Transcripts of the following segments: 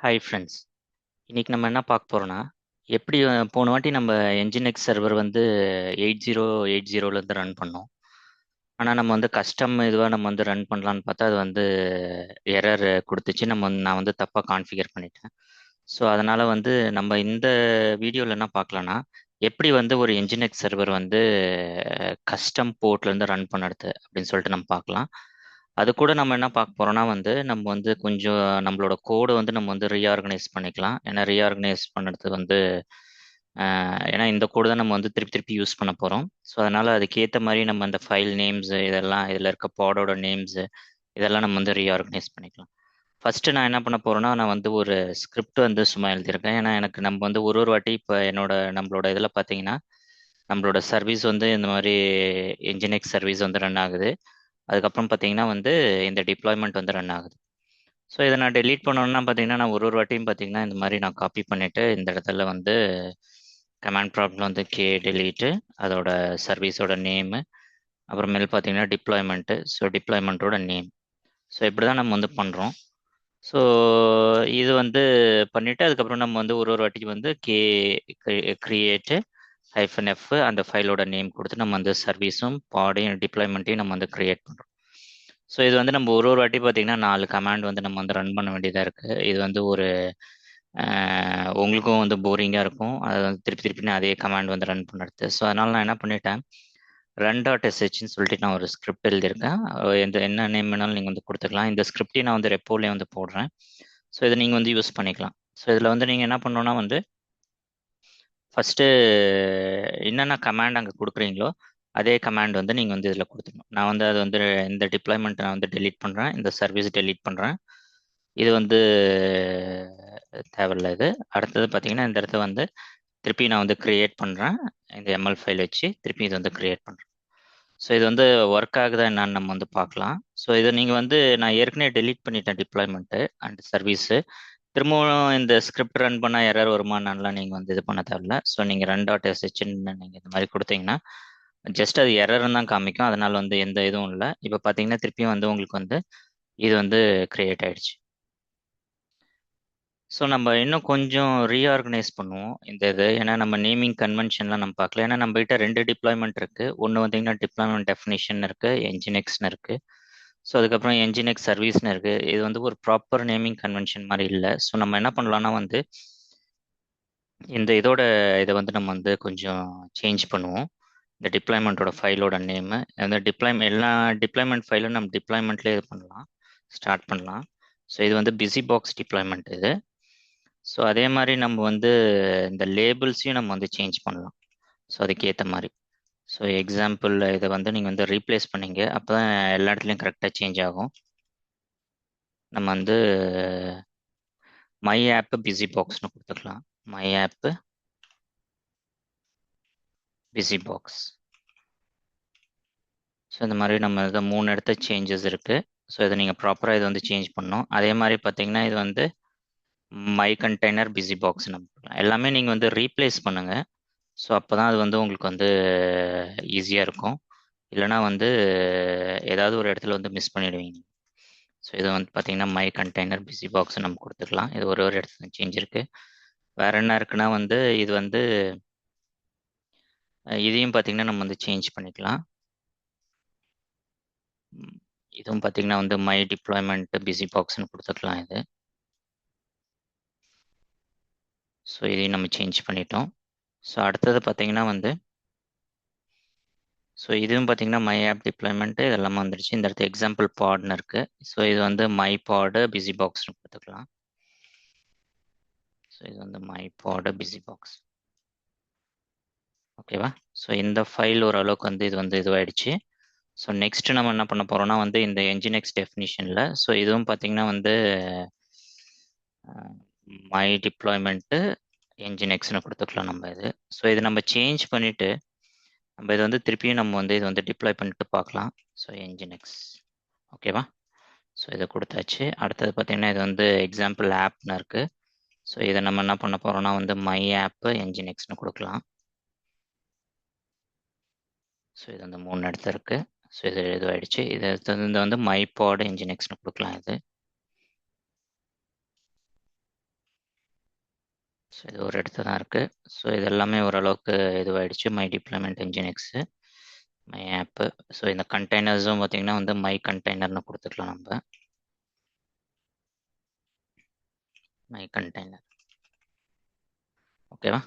Hi friends. இன்னைக்கு நம்ம என்ன பார்க்க போறோம்னா, எப்படி போன வாட்டி நம்ம என்ஜினிக்ஸ் சர்வர் வந்து 8080லேருந்து ரன் பண்ணோம். ஆனால் நம்ம வந்து கஸ்டம் இதுவாக நம்ம வந்து ரன் பண்ணலான்னு பார்த்தா அது வந்து எரர் கொடுத்துச்சு. நான் வந்து தப்பாக கான்ஃபிகர் பண்ணிட்டேன். ஸோ அதனால் வந்து நம்ம இந்த வீடியோவில் என்ன பார்க்கலான்னா, எப்படி வந்து ஒரு என்ஜினிக்ஸ் சர்வர் வந்து கஸ்டம் போர்ட்லேருந்து ரன் பண்ணுறது அப்படின்னு சொல்லிட்டு நம்ம பார்க்கலாம். அது கூட நம்ம என்ன பார்க்க போறோம்னா வந்து நம்ம வந்து கொஞ்சம் நம்மளோட கோடை வந்து நம்ம வந்து ரீஆர்கனைஸ் பண்ணிக்கலாம். ஏன்னா ரீஆர்கனைஸ் பண்ணுறது வந்து ஏன்னா இந்த கோடு தான் நம்ம வந்து திருப்பி திருப்பி யூஸ் பண்ண போகிறோம். ஸோ அதனால அதுக்கேற்ற மாதிரி நம்ம அந்த ஃபைல் நேம்ஸ் இதெல்லாம் இதில் இருக்க பாடோட நேம்ஸ் இதெல்லாம் நம்ம வந்து ரீஆர்கனைஸ் பண்ணிக்கலாம். ஃபர்ஸ்ட் நான் என்ன பண்ண போறேன்னா நான் வந்து ஒரு ஸ்கிரிப்ட் வந்து சும்மா எழுதியிருக்கேன். ஏன்னா எனக்கு நம்ம வந்து ஒரு ஒரு வாட்டி இப்போ நம்மளோட இதில் பார்த்தீங்கன்னா நம்மளோட சர்வீஸ் வந்து இந்த மாதிரி என்ஜினிக்ஸ் சர்வீஸ் வந்து ரன் ஆகுது. அதுக்கப்புறம் பார்த்தீங்கன்னா வந்து இந்த டிப்ளாய்மெண்ட் வந்து ரன் ஆகுது. ஸோ இதை நான் டெலீட் பண்ணணும்னா பார்த்தீங்கன்னா நான் ஒரு ஒரு வாட்டியும் பார்த்தீங்கன்னா இந்த மாதிரி நான் காப்பி பண்ணிவிட்டு இந்த இடத்துல வந்து கமாண்ட் ப்ராப்ளம் வந்து டெலீட்டு அதோட சர்வீஸோட நேமு அப்புறமேல் பார்த்தீங்கன்னா டிப்ளாய்மெண்ட்டு ஸோ டிப்ளாய்மெண்ட்டோட நேம். ஸோ இப்படி தான் நம்ம வந்து பண்ணுறோம். ஸோ இது வந்து பண்ணிவிட்டு அதுக்கப்புறம் நம்ம வந்து ஒரு ஒரு வாட்டிக்கு வந்து கிரியேட்டு -F அந்த ஃபைலோட நேம் கொடுத்து நம்ம வந்து சர்வீஸும் பாடையும் டிப்ளாய்மெண்ட்டையும் நம்ம வந்து கிரியேட் பண்ணுறோம். ஸோ இது வந்து நம்ம ஒரு ஒரு வாட்டி பார்த்தீங்கன்னா 4 கமாண்ட் வந்து நம்ம வந்து ரன் பண்ண வேண்டியதாக இருக்குது. இது வந்து ஒரு உங்களுக்கும் வந்து போரிங்காக இருக்கும். அது வந்து திருப்பி திருப்பி நான் அதே கமாண்ட் வந்து ரன் பண்ணுறது. ஸோ அதனால் நான் என்ன பண்ணிட்டேன், run.shன்னு சொல்லிட்டு நான் ஒரு ஸ்கிரிப்ட் எழுதியிருக்கேன். என்ன நேம் வேணாலும் நீங்கள் வந்து கொடுத்துக்கலாம். இந்த ஸ்கிரிப்டையும் நான் வந்து ரெப்போலேயே வந்து போடுறேன். ஸோ இதை நீங்கள் வந்து யூஸ் பண்ணிக்கலாம். ஸோ இதில் வந்து நீங்கள் என்ன பண்ணணும்னா வந்து ஃபஸ்ட்டு என்னென்ன கமாண்ட் அங்கே கொடுக்குறீங்களோ அதே கமாண்ட் வந்து நீங்கள் வந்து இதில் கொடுத்துக்கணும். நான் வந்து அது வந்து இந்த டிப்ளாய்மெண்ட் நான் வந்து டெலீட் பண்ணுறேன், இந்த சர்வீஸ் டெலீட் பண்ணுறேன். இது வந்து தேவையில்ல இது. அடுத்தது பார்த்தீங்கன்னா இந்த இடத்த வந்து திருப்பி நான் வந்து கிரியேட் பண்ணுறேன். இந்த எம்எல் ஃபைல் வச்சு திருப்பி இது வந்து கிரியேட் பண்ணுறேன். ஸோ இது வந்து ஒர்க் ஆகுதா என்னன்னு நம்ம வந்து பார்க்கலாம். ஸோ இதை நீங்கள் வந்து நான் ஏற்கனவே டெலீட் பண்ணிட்டேன் டிப்ளாய்மெண்ட்டு அண்ட் சர்வீஸு. திரும்பவும் இந்த ஸ்கிரிப்ட் ரன் பண்ணால் எரர் வருமானாலாம் நீங்கள் வந்து இது பண்ண தேவையில்ல. ஸோ நீங்கள் run.shன்னு நீங்கள் இந்த மாதிரி கொடுத்தீங்கன்னா ஜஸ்ட் அது எரர்னு தான் காமிக்கும். அதனால் வந்து எந்த இதுவும் இல்லை. இப்போ பார்த்தீங்கன்னா திருப்பியும் வந்து உங்களுக்கு வந்து இது வந்து கிரியேட் ஆயிடுச்சு. ஸோ நம்ம இன்னும் கொஞ்சம் ரீஆர்கனைஸ் பண்ணுவோம் இந்த இது. ஏன்னா நம்ம நேமிங் கன்வென்ஷன்லாம் நம்ம பார்க்கல. ஏன்னா நம்ம கிட்ட 2 டிப்ளாய்மெண்ட் இருக்குது. ஒன்று வந்தீங்கன்னா டிப்ளாய்மெண்ட் டெஃபினிஷன் இருக்குது, என்ஜினிக்ஸ்னு இருக்குது. ஸோ அதுக்கப்புறம் என்ஜினிக்ஸ் சர்வீஸ்னு இருக்குது. இது வந்து ஒரு ப்ராப்பர் நேமிங் கன்வென்ஷன் மாதிரி இல்லை. ஸோ நம்ம என்ன பண்ணலாம்னா வந்து இந்த இதை வந்து நம்ம வந்து கொஞ்சம் சேஞ்ச் பண்ணுவோம். இந்த டிப்ளாய்மெண்ட்டோட ஃபைலோட நேமு அந்த எல்லா டிப்ளாய்மெண்ட் ஃபைலும் நம்ம டிப்ளாய்மெண்ட்லேயே இது பண்ணலாம், ஸ்டார்ட் பண்ணலாம். ஸோ இது வந்து பிஸி பாக்ஸ் டிப்ளாய்மெண்ட் இது. ஸோ அதே மாதிரி நம்ம வந்து இந்த லேபிள்ஸையும் நம்ம வந்து சேஞ்ச் பண்ணலாம். ஸோ அதுக்கேற்ற மாதிரி. ஸோ எக்ஸாம்பிள் இதை வந்து நீங்கள் வந்து ரீப்ளேஸ் பண்ணீங்க அப்போ தான் எல்லா இடத்துலையும் கரெக்டாக சேஞ்ச் ஆகும். நம்ம வந்து மை ஆப்பு பிஸி பாக்ஸ்னு கொடுத்துக்கலாம். My app busy box. So இந்த மாதிரி நம்ம இதை 3 இடத்த சேஞ்சஸ் இருக்குது. ஸோ இதை நீங்கள் ப்ராப்பராக இதை வந்து சேஞ்ச் பண்ணணும். அதே மாதிரி பார்த்தீங்கன்னா இது வந்து மை கண்டெய்னர் பிஸி பாக்ஸ் நம்ம எல்லாமே நீங்கள் வந்து ரீப்ளேஸ் பண்ணுங்கள். ஸோ அப்போ தான் அது வந்து உங்களுக்கு வந்து ஈஸியாக இருக்கும். இல்லைனா வந்து ஏதாவது ஒரு இடத்துல வந்து மிஸ் பண்ணிடுவீங்க. ஸோ இது வந்து பார்த்தீங்கன்னா மை கண்டெய்னர் பிஸி பாக்ஸ் நம்ம கொடுத்துக்கலாம். இது ஒரு இடத்துல சேஞ்ச் இருக்குது. வேறு என்ன இருக்குன்னா வந்து இது வந்து இதையும் பார்த்தீங்கன்னா நம்ம வந்து சேஞ்ச் பண்ணிக்கலாம். இதுவும் பார்த்தீங்கன்னா வந்து மை டிப்ளாய்மெண்ட் பிஸி பாக்ஸ்னு கொடுத்துக்கலாம் இது. ஸோ இதையும் நம்ம சேஞ்ச் பண்ணிட்டோம். ஸோ அடுத்தது பார்த்தீங்கன்னா வந்து ஸோ இதுவும் பார்த்தீங்கன்னா மை ஆப் டிப்ளாய்மெண்ட்டு இதெல்லாமே வந்துடுச்சு. இந்த இடத்துல எக்ஸாம்பிள் பாட்னு இருக்குது. ஸோ இது வந்து மை பாடு பிஸி பாக்ஸ்னு கொடுத்துக்கலாம். ஸோ இது வந்து மை பாடு பிஸி பாக்ஸ். ஓகேவா? ஸோ இந்த ஃபைல் ஓரளவுக்கு வந்து இது வந்து இதுவாயிடுச்சு. ஸோ நெக்ஸ்ட் நம்ம என்ன பண்ண போகிறோம்னா வந்து இந்த என்ஜினிக்ஸ் டெஃபினிஷனில் ஸோ இதுவும் பார்த்தீங்கன்னா வந்து மை டிப்ளாய்மெண்ட்டு என்ஜினிக்ஸ்னு கொடுத்துக்கலாம் நம்ம இது. ஸோ இது நம்ம சேஞ்ச் பண்ணிவிட்டு நம்ம இது வந்து திருப்பியும் நம்ம வந்து இது வந்து டிப்ளாய் பண்ணிட்டு பார்க்கலாம். ஸோ என்ஜினிக்ஸ் ஓகேவா? ஸோ இதை கொடுத்தாச்சு. அடுத்தது பார்த்தீங்கன்னா இது வந்து எக்ஸாம்பிள் ஆப்னு இருக்குது. ஸோ இதை நம்ம என்ன பண்ண போகிறோம்னா வந்து மை ஆப்பு என்ஜினிக்ஸ்னு கொடுக்கலாம். ஸோ இது வந்து 3 இடத்துல இருக்குது. ஸோ இது இதுவாகிடுச்சு. இது வந்து மை பாட் என்ஜினிக்ஸ்னு கொடுக்கலாம் இது. இது ஒரு இடத்துல தான் இருக்குது. ஸோ இது எல்லாமே ஓரளவுக்கு இதுவாகிடுச்சு. My deployment nginx, my app. So இந்த கண்டெய்னர்ஸும் பார்த்தீங்கன்னா வந்து மை கண்டெய்னர்னு கொடுத்துக்கலாம் நம்ம. My container. ஓகேவா?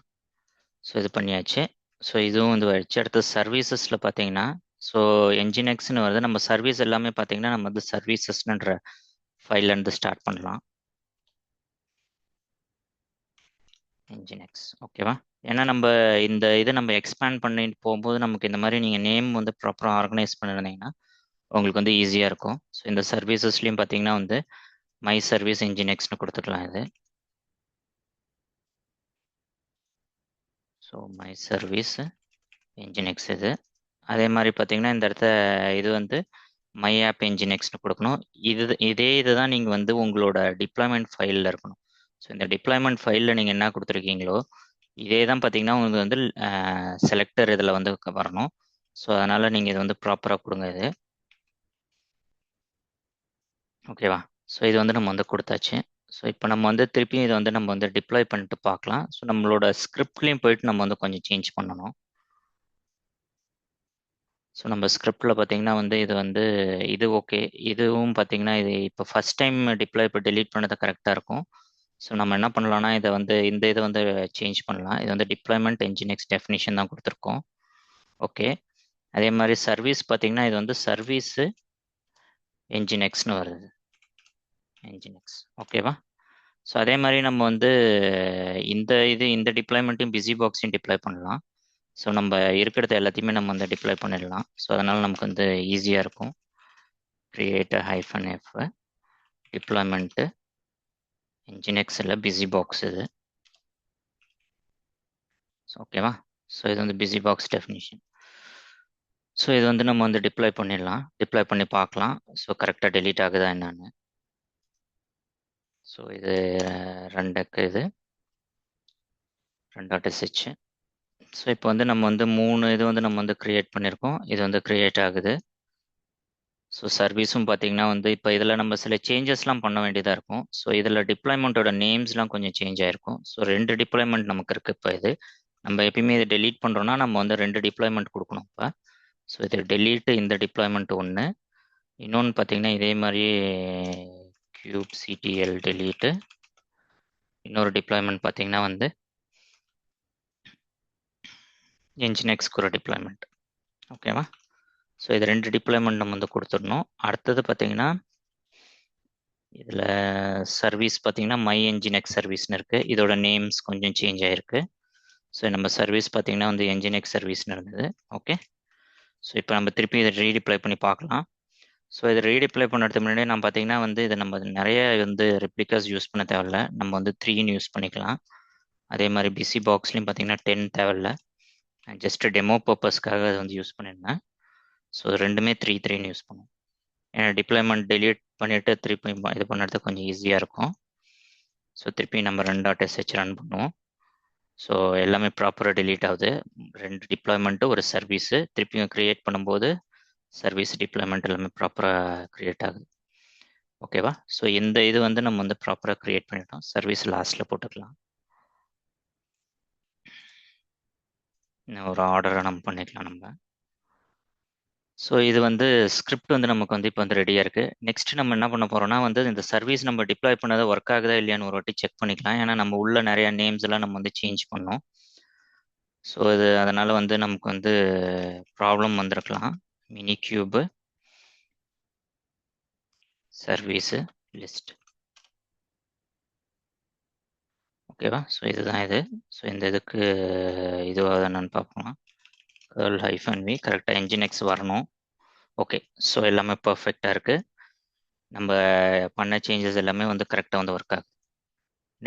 ஸோ இது பண்ணியாச்சு. ஸோ இதுவும் வந்து ஆயிடுச்சு. அடுத்து சர்வீசஸில் பார்த்தீங்கன்னா, ஸோ என்ஜினிக்ஸ்னு வருது. நம்ம சர்வீஸ் எல்லாமே பார்த்தீங்கன்னா நம்ம வந்து சர்வீசஸ்ன்ற ஃபைல்லேருந்து ஸ்டார்ட் பண்ணலாம். என்ஜினிக்ஸ். ஓகேவா? ஏன்னா நம்ம இந்த இதை நம்ம எக்ஸ்பேண்ட் பண்ணிட்டு போகும்போது நமக்கு இந்த மாதிரி நீங்கள் நேம் வந்து ப்ராப்பராக ஆர்கனைஸ் பண்ணியிருந்தீங்கன்னா உங்களுக்கு வந்து ஈஸியாக இருக்கும். ஸோ இந்த சர்வீசஸ்லையும் பார்த்தீங்கன்னா வந்து மை சர்வீஸ் என்ஜினிக்ஸ்னு கொடுத்துக்கலாம் இது. ஸோ மை சர்வீஸ் என்ஜினிக்ஸ் இது. அதே மாதிரி பார்த்தீங்கன்னா இந்த இடத்த இது வந்து மை ஆப் என்ஜினிக்ஸ்னு கொடுக்கணும். இதே தான் நீங்கள் வந்து உங்களோட டிப்ளாய்மெண்ட் ஃபைலில் இருக்கணும். ஸோ இந்த டிப்ளாய்மெண்ட் ஃபைலில் நீங்கள் என்ன கொடுத்துருக்கீங்களோ இதே தான் பார்த்தீங்கன்னா உங்களுக்கு வந்து செலக்டர் இதில் வந்து வரணும். ஸோ அதனால் நீங்கள் இது வந்து ப்ராப்பராக கொடுங்க இது. ஓகேவா? ஸோ இது வந்து நம்ம வந்து கொடுத்தாச்சு. ஸோ இப்போ நம்ம வந்து திருப்பியும் இதை வந்து நம்ம வந்து டிப்ளாய் பண்ணிட்டு பார்க்கலாம். ஸோ நம்மளோட ஸ்கிரிப்ட்லேயும் போயிட்டு நம்ம வந்து கொஞ்சம் சேஞ்ச் பண்ணணும். ஸோ நம்ம ஸ்கிரிப்டில் பார்த்தீங்கன்னா வந்து இது வந்து இது ஓகே. இதுவும் பார்த்தீங்கன்னா இது இப்போ ஃபஸ்ட் டைம் டிப்ளாய் இப்போ டெலீட் பண்ணது கரெக்டாக இருக்கும். ஸோ நம்ம என்ன பண்ணலாம்னா இதை வந்து இந்த இதை வந்து சேஞ்ச் பண்ணலாம். இது வந்து டிப்ளாய்மெண்ட் என்ஜினிக்ஸ் டெஃபினிஷன் தான் கொடுத்துருக்கோம். ஓகே. அதே மாதிரி சர்வீஸ் பார்த்தீங்கன்னா இது வந்து சர்வீஸு என்ஜினிக்ஸ்னு வருது. என்ஜினிக்ஸ். ஓகேவா? ஸோ அதே மாதிரி நம்ம வந்து இந்த டிப்ளாய்மெண்ட்டையும் பிஸி பாக்ஸையும் டிப்ளாய் பண்ணலாம். ஸோ நம்ம இருக்கிறத எல்லாத்தையுமே நம்ம வந்து டிப்ளாய் பண்ணிடலாம். ஸோ அதனால் நமக்கு வந்து ஈஸியாக இருக்கும். கிரியேட் -f டிப்ளாய்மெண்ட்டு என்ஜினிக்ஸில் பிஸி பாக்ஸ் இது. ஓகேவா? ஸோ இது வந்து பிஸி பாக்ஸ் டெஃபினிஷன். ஸோ இது வந்து நம்ம வந்து டிப்ளாய் பண்ணிடலாம். டிப்ளாய் பண்ணி பார்க்கலாம். ஸோ கரெக்டாக டெலீட் ஆகுதா என்னன்னு. ஸோ இது 2க்கு இது 2.sh. ஸோ இப்போ வந்து நம்ம வந்து 3 இது வந்து நம்ம வந்து க்ரியேட் பண்ணியிருக்கோம். இது வந்து க்ரியேட் ஆகுது. ஸோ சர்வீஸும் பார்த்தீங்கன்னா வந்து இப்போ இதில் நம்ம சில சேஞ்சஸ்லாம் பண்ண வேண்டியதாக இருக்கும். ஸோ இதில் டிப்ளாய்மெண்ட்டோட நேம்ஸ்லாம் கொஞ்சம் சேஞ்ச் ஆகிருக்கும். ஸோ 2 டிப்ளாய்மெண்ட் நமக்கு இருக்குது. இப்போ இது நம்ம எப்பயுமே இதை டெலீட் பண்ணுறோன்னா நம்ம வந்து 2 டிப்ளாய்மெண்ட் கொடுக்கணும் இப்போ. ஸோ இது டெலீட்டு இந்த டிப்ளாய்மெண்ட் ஒன்று. இன்னொன்று பார்த்தீங்கன்னா இதே மாதிரி kubectl டெலீட்டு. இன்னொரு டிப்ளாய்மெண்ட் பார்த்தீங்கன்னா வந்து என்ஜினிக்ஸ்க்கு ஒரு டிப்ளாய்மெண்ட். ஓகேவா? ஸோ இது 2 டிப்ளாய்மெண்ட் நம்ம வந்து கொடுத்துடணும். அடுத்தது பார்த்தீங்கன்னா இதில் சர்வீஸ் பார்த்தீங்கன்னா மை என்ஜினிக்ஸ் சர்வீஸ்னு இருக்குது. இதோட நேம்ஸ் கொஞ்சம் சேஞ்ச் ஆகிருக்கு. ஸோ நம்ம சர்வீஸ் பார்த்தீங்கன்னா வந்து என்ஜினிக்ஸ் சர்வீஸ்னு இருந்தது. ஓகே. ஸோ இப்போ நம்ம திருப்பி இதை ரீடிப்ளை பண்ணி பார்க்கலாம். ஸோ இதை ரீடிப்ளை பண்ணுறதுக்கு முன்னாடி நம்ம பார்த்தீங்கன்னா வந்து இதை நம்ம நிறைய வந்து ரெப்ளிகாஸ் யூஸ் பண்ண தேவையில்ல. நம்ம வந்து 3 யூஸ் பண்ணிக்கலாம். அதே மாதிரி பிசி பாக்ஸ்லையும் பார்த்தீங்கன்னா 10 தேவையில்ல. ஜஸ்ட் டெமோ பர்பஸ்க்காக அதை வந்து யூஸ் பண்ணியிருந்தேன். ஸோ ரெண்டுமே 3 யூஸ் பண்ணுவோம். ஏன்னா டிப்ளாய்மெண்ட் டெலீட் பண்ணிவிட்டு திருப்பி இது பண்ணுறது கொஞ்சம் ஈஸியாக இருக்கும். ஸோ திருப்பி நம்ம 2.sh ரன் பண்ணுவோம். ஸோ எல்லாமே ப்ராப்பராக டெலீட் ஆகுது. 2 டிப்ளாய்மெண்ட்டு ஒரு சர்வீஸு திருப்பியும் க்ரியேட் பண்ணும்போது சர்வீஸ் டிப்ளாய்மெண்ட் எல்லாமே ப்ராப்பராக க்ரியேட் ஆகுது. ஓகேவா? ஸோ இந்த இது வந்து நம்ம வந்து ப்ராப்பராக க்ரியேட் பண்ணிட்டோம். சர்வீஸ் லாஸ்ட்டில் போட்டுக்கலாம். ஒரு ஆர்டரை நம்ம பண்ணிக்கலாம் நம்ம. ஸோ இது வந்து ஸ்கிரிப்ட் வந்து நமக்கு வந்து இப்போ வந்து ரெடியாக இருக்குது. நெக்ஸ்ட் நம்ம என்ன பண்ண போகிறோம்னா வந்து இந்த சர்வீஸ் நம்ம டிப்ளாய் பண்ணதை ஒர்க் ஆகுதா இல்லையான்னு ஒரு வாட்டி செக் பண்ணிக்கலாம். ஏன்னா நம்ம உள்ள நிறைய நேம்ஸ் எல்லாம் நம்ம வந்து சேஞ்ச் பண்ணோம். ஸோ இது அதனால் வந்து நமக்கு வந்து ப்ராப்ளம் வந்திருக்கலாம். Mini cube service list. ஓகேவா? ஸோ இதுதான் இது. ஸோ இந்த இதுக்கு இதுவாக என்னன்னு பார்ப்போம். -v கரெக்டாக என்ஜினிக்ஸ் வரணும். ஓகே. ஸோ எல்லாமே பர்ஃபெக்டாக இருக்குது. நம்ம பண்ண சேஞ்சஸ் எல்லாமே வந்து கரெக்டாக வந்து ஒர்க் ஆகுது.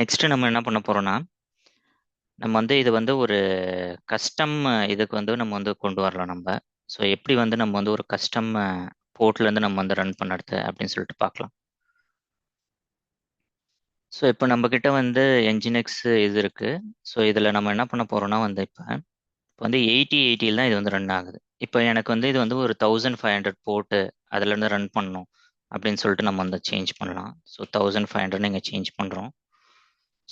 நெக்ஸ்ட்டு நம்ம என்ன பண்ண போகிறோன்னா நம்ம வந்து இது வந்து ஒரு கஸ்டம் இதுக்கு வந்து நம்ம வந்து கொண்டு வரலாம் நம்ம. ஸோ எப்படி வந்து நம்ம வந்து ஒரு கஸ்டம் போர்ட்லேருந்து நம்ம வந்து ரன் பண்ணுறது அப்படின்னு சொல்லிட்டு பார்க்கலாம். ஸோ இப்போ நம்மக்கிட்ட வந்து என்ஜினிக்ஸ் இது இருக்குது. ஸோ இதில் நம்ம என்ன பண்ண போகிறோம்னா வந்து இப்போ வந்து 8080 தான் இது வந்து ரன் ஆகுது. இப்போ எனக்கு வந்து இது வந்து ஒரு 1500 போட்டு அதுலேருந்து ரன் பண்ணணும் அப்படின்னு சொல்லிட்டு நம்ம வந்து சேஞ்ச் பண்ணலாம். ஸோ 1500 இங்கே சேஞ்ச் பண்ணுறோம்.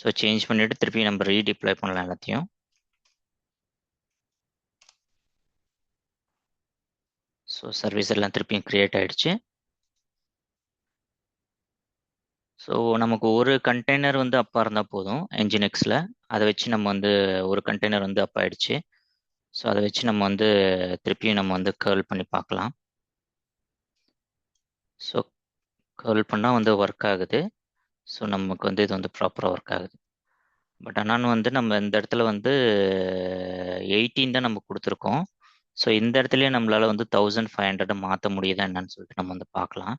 ஸோ சேஞ்ச் பண்ணிவிட்டு திருப்பி நம்ம ரீடிப்ளாய் பண்ணலாம் எல்லாத்தையும். ஸோ சர்வீஸ் எல்லாம் திருப்பியும் க்ரியேட் ஆகிடுச்சு. ஸோ நமக்கு ஒரு கண்டெய்னர் வந்து அப்பா இருந்தால் போதும் என்ஜினிக்ஸில். அதை வச்சு நம்ம வந்து ஒரு கண்டெய்னர் வந்து அப்பா ஆயிடுச்சு. ஸோ அதை வச்சு நம்ம வந்து திருப்பியும் நம்ம வந்து கேர்ள் பண்ணி பார்க்கலாம். ஸோ கேர்ள் பண்ணால் வந்து ஒர்க் ஆகுது. ஸோ நமக்கு வந்து இது வந்து ப்ராப்பராக ஒர்க் ஆகுது. பட் ஆனால் வந்து நம்ம இந்த இடத்துல வந்து 18 தான் நம்ம கொடுத்துருக்கோம். ஸோ இந்த இடத்துலயே நம்மளால வந்து 1500 மாற்ற முடியுதா என்னன்னு சொல்லிட்டு நம்ம வந்து பார்க்கலாம்.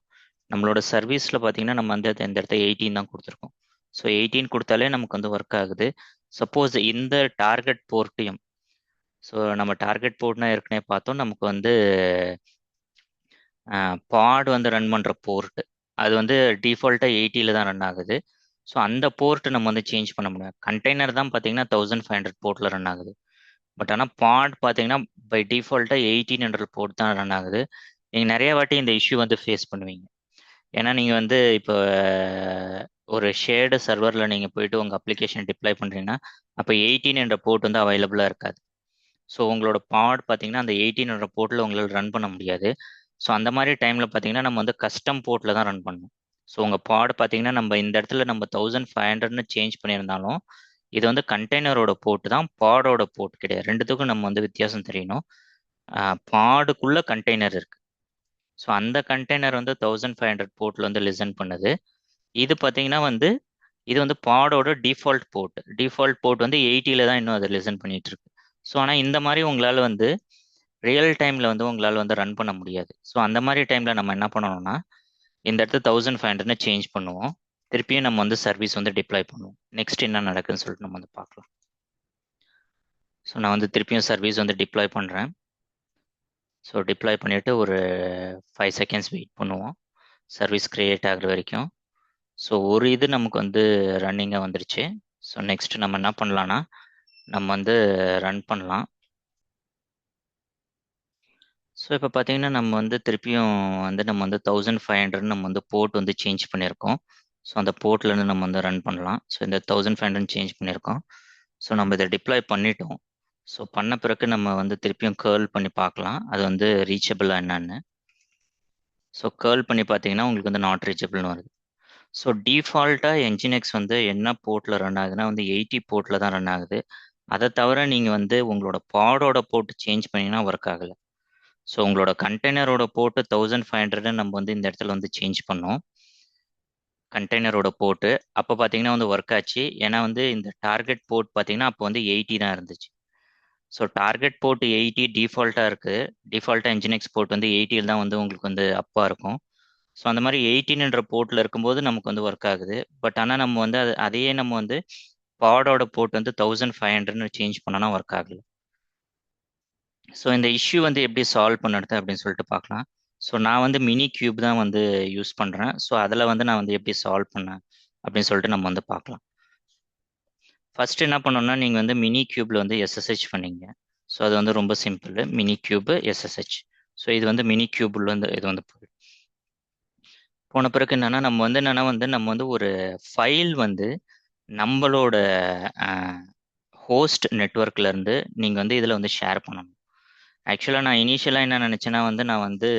நம்மளோட சர்வீஸில் பார்த்தீங்கன்னா நம்ம வந்து இந்த இடத்த 18 தான் கொடுத்துருக்கோம். ஸோ 18 கொடுத்தாலே நமக்கு வந்து ஒர்க் ஆகுது. சப்போஸ் இந்த டார்கெட் போர்ட்டையும், ஸோ நம்ம டார்கெட் போர்ட்னா ஏற்கனவே பார்த்தோம், நமக்கு வந்து பாட் வந்து ரன் பண்ணுற போர்ட் அது வந்து டிஃபால்ட்டாக 80 தான் ரன் ஆகுது. ஸோ அந்த போர்ட் நம்ம வந்து சேஞ்ச் பண்ண முடியாது. கண்டெய்னர் தான் பார்த்தீங்கன்னா 1500 போர்ட்டில் ரன் ஆகுது. பட் ஆனால் பாட் பார்த்தீங்கன்னா பை டிஃபால்ட்டாக 1800 போர்ட் தான் ரன் ஆகுது. நீங்கள் நிறைய வாட்டி இந்த இஷ்யூ வந்து ஃபேஸ் பண்ணுவீங்க. ஏன்னா நீங்கள் வந்து இப்போ ஒரு ஷேர்டு சர்வரில் நீங்கள் போயிட்டு உங்கள் அப்ளிகேஷன் டிப்ளை பண்ணுறீங்கன்னா அப்போ 18 என்ற போர்ட் வந்து அவைலபிளாக இருக்காது. ஸோ உங்களோட பாட் பார்த்தீங்கன்னா அந்த 18 என்ற போர்ட்டில் உங்களால் ரன் பண்ண முடியாது. ஸோ அந்த மாதிரி டைமில் பார்த்தீங்கன்னா நம்ம வந்து கஸ்டம் போர்ட்டில் தான் ரன் பண்ணணும். ஸோ உங்கள் பாட் பார்த்தீங்கன்னா நம்ம இந்த இடத்துல நம்ம 1500ன்னு சேஞ்ச் பண்ணியிருந்தாலும் இது வந்து கண்டெய்னரோட போர்ட் தான், பாடோட போர்ட் கிடையாது. ரெண்டுத்துக்கும் நம்ம வந்து வித்தியாசம் தெரியணும். பாடுக்குள்ள கண்டெய்னர் இருக்கு. ஸோ அந்த கண்டெய்னர் வந்து 1500 போர்ட்ல வந்து லிசன் பண்ணுது. இது பார்த்தீங்கன்னா வந்து இது வந்து பாடோட டிஃபால்ட் போர்ட். டிஃபால்ட் போர்ட் வந்து 80ல தான் இன்னும் அதை லிசன் பண்ணிட்டு இருக்கு. ஸோ ஆனால் இந்த மாதிரி உங்களால் வந்து ரியல் டைமில் வந்து உங்களால் வந்து ரன் பண்ண முடியாது. ஸோ அந்த மாதிரி டைமில் நம்ம என்ன பண்ணணும்னா இந்த இடத்துல 1500ன்னு சேஞ்ச் பண்ணுவோம். திருப்பியும் நம்ம வந்து சர்வீஸ் வந்து டிப்ளாய் பண்ணுவோம். நெக்ஸ்ட் என்ன நடக்குதுன்னு சொல்லிட்டு நம்ம வந்து பார்க்கலாம். ஸோ நான் வந்து திருப்பியும் சர்வீஸ் வந்து டிப்ளாய் பண்ணுறேன். ஸோ டிப்ளாய் பண்ணிவிட்டு ஒரு 5 செகண்ட்ஸ் வெயிட் பண்ணுவோம் சர்வீஸ் க்ரியேட் ஆகுற வரைக்கும். ஸோ ஒரு இது நமக்கு வந்து ரன்னிங்காக வந்துருச்சு. ஸோ நெக்ஸ்ட் நம்ம என்ன பண்ணலான்னா நம்ம வந்து ரன் பண்ணலாம். ஸோ இப்போ பார்த்தீங்கன்னா நம்ம வந்து திருப்பியும் வந்து நம்ம வந்து 1500 நம்ம வந்து போர்ட் வந்து சேஞ்ச் பண்ணியிருக்கோம். ஸோ அந்த போர்ட்லேருந்து நம்ம வந்து ரன் பண்ணலாம். ஸோ இந்த 1500 சேஞ்ச் பண்ணியிருக்கோம். ஸோ நம்ம இதை டிப்ளாய் பண்ணிட்டோம். ஸோ பண்ண பிறகு நம்ம வந்து திருப்பியும் கேர்ள் பண்ணி பார்க்கலாம் அது வந்து ரீச்சபிளாக என்னன்னு. ஸோ கேர்ள் பண்ணி பார்த்தீங்கன்னா உங்களுக்கு வந்து நாட் ரீச்சபிள்னு வருது. ஸோ டிஃபால்ட்டாக என்ஜினிக்ஸ் வந்து என்ன போர்ட்டில் ரன் ஆகுதுன்னா வந்து 80 போர்ட்டில் தான் ரன் ஆகுது. அதை தவிர நீங்கள் வந்து உங்களோட பாடோட போர்ட் சேஞ்ச் பண்ணிங்கன்னா ஒர்க் ஆகலை. ஸோ உங்களோட கண்டெய்னரோட போர்ட்டு 1500 நம்ம வந்து இந்த இடத்துல வந்து சேஞ்ச் பண்ணோம். கண்டெய்னரோட போர்ட்டு அப்போ பார்த்தீங்கன்னா வந்து ஒர்க் ஆச்சு. ஏன்னா வந்து இந்த டார்கெட் போர்ட் பார்த்தீங்கன்னா அப்போ வந்து 80 தான் இருந்துச்சு. ஸோ டார்கெட் போர்ட் 80 டிஃபால்ட்டாக இருக்குது. டிஃபால்ட்டாக என்ஜினிக்ஸ் போர்ட் வந்து 80 தான் வந்து உங்களுக்கு வந்து அப்பா இருக்கும். ஸோ அந்த மாதிரி 18 போர்ட்டில் இருக்கும்போது நமக்கு வந்து ஒர்க் ஆகுது. பட் ஆனால் நம்ம வந்து அதையே நம்ம வந்து பாடோட போர்ட் வந்து 1500ன்னு சேஞ்ச் பண்ணோன்னா ஒர்க் ஆகல. ஸோ இந்த இஷ்யூ வந்து எப்படி சால்வ் பண்ணுறது அப்படின்னு சொல்லிட்டு பார்க்கலாம். ஸோ நான் வந்து மினி கியூப் தான் வந்து யூஸ் பண்ணுறேன். ஸோ அதில் வந்து நான் வந்து எப்படி சால்வ் பண்ணேன் அப்படின்னு சொல்லிட்டு நம்ம வந்து பார்க்கலாம். ஃபர்ஸ்ட் என்ன பண்ணணும்னா நீங்கள் வந்து மினி கியூப்ல வந்து எஸ்எஸ்ஹெச் பண்ணீங்க. ஸோ அது வந்து ரொம்ப simple. Mini cube SSH. So இது வந்து மினி கியூப்ல வந்து இது வந்து போன பிறகு என்னன்னா நம்ம வந்து ஒரு ஃபைல் வந்து நம்மளோட ஹோஸ்ட் நெட்ஒர்க்ல இருந்து நீங்க வந்து இதுல வந்து ஷேர் பண்ணணும். ஆக்சுவலாக நான் இனிஷியலாக என்ன நினச்சேன்னா வந்து நான் வந்து